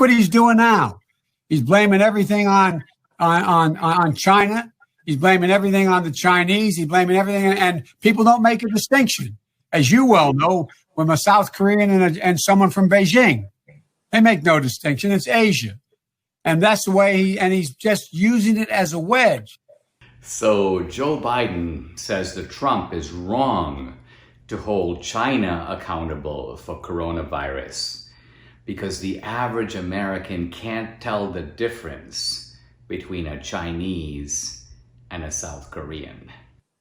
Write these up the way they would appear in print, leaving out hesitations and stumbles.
what he's doing now. He's blaming everything on China. He's blaming everything on the Chinese. He's blaming everything, and people don't make a distinction, as you well know, from a South Korean and someone from Beijing. They make no distinction. It's Asia, and that's the way. He's just using it as a wedge. So Joe Biden says that Trump is wrong to hold China accountable for coronavirus because the average American can't tell the difference between a Chinese and a South Korean.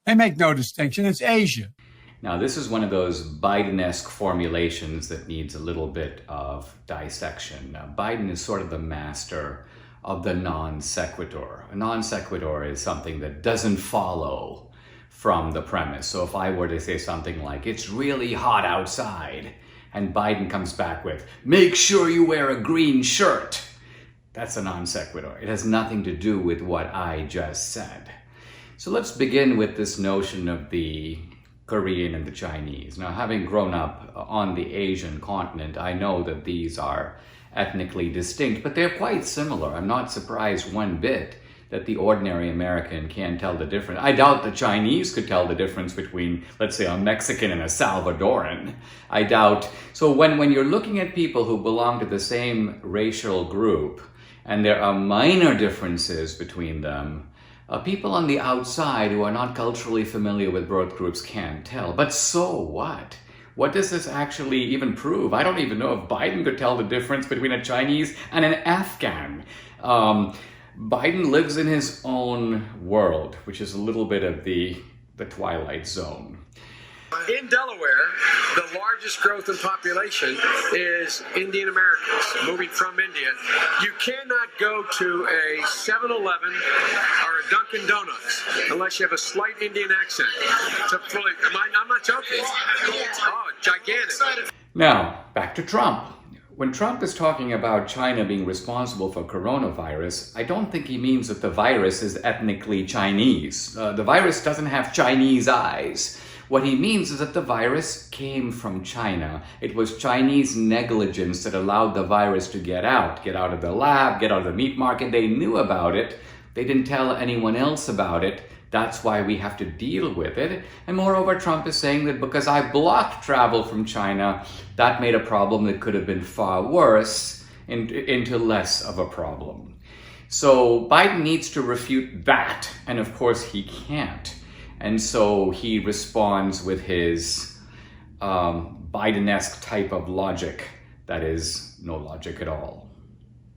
They make no distinction. It's Asia. Now, this is one of those Biden-esque formulations that needs a little bit of dissection. Now, Biden is sort of the master of the non sequitur. A non sequitur is something that doesn't follow from the premise. So if I were to say something like, it's really hot outside, and Biden comes back with, make sure you wear a green shirt, that's a non sequitur. It has nothing to do with what I just said. So let's begin with this notion of the Korean and the Chinese. Now, having grown up on the Asian continent, I know that these are ethnically distinct, but they're quite similar. I'm not surprised one bit that the ordinary American can't tell the difference. I doubt the Chinese could tell the difference between, let's say, a Mexican and a Salvadoran. I doubt. So when you're looking at people who belong to the same racial group, and there are minor differences between them, people on the outside who are not culturally familiar with both groups can't tell. But so what? What does this actually even prove? I don't even know if Biden could tell the difference between a Chinese and an Afghan. Biden lives in his own world, which is a little bit of the twilight zone. In Delaware, the largest growth in population is Indian Americans moving from India. You cannot go to a 7-Eleven or a Dunkin' Donuts unless you have a slight Indian accent. I'm not joking. Oh, gigantic. Now, back to Trump. When Trump is talking about China being responsible for coronavirus, I don't think he means that the virus is ethnically Chinese. The virus doesn't have Chinese eyes. What he means is that the virus came from China. It was Chinese negligence that allowed the virus to get out of the lab, get out of the meat market. They knew about it. They didn't tell anyone else about it. That's why we have to deal with it. And moreover, Trump is saying that because I blocked travel from China, that made a problem that could have been far worse into less of a problem. So Biden needs to refute that. And of course, he can't. And so he responds with his Biden-esque type of logic that is no logic at all.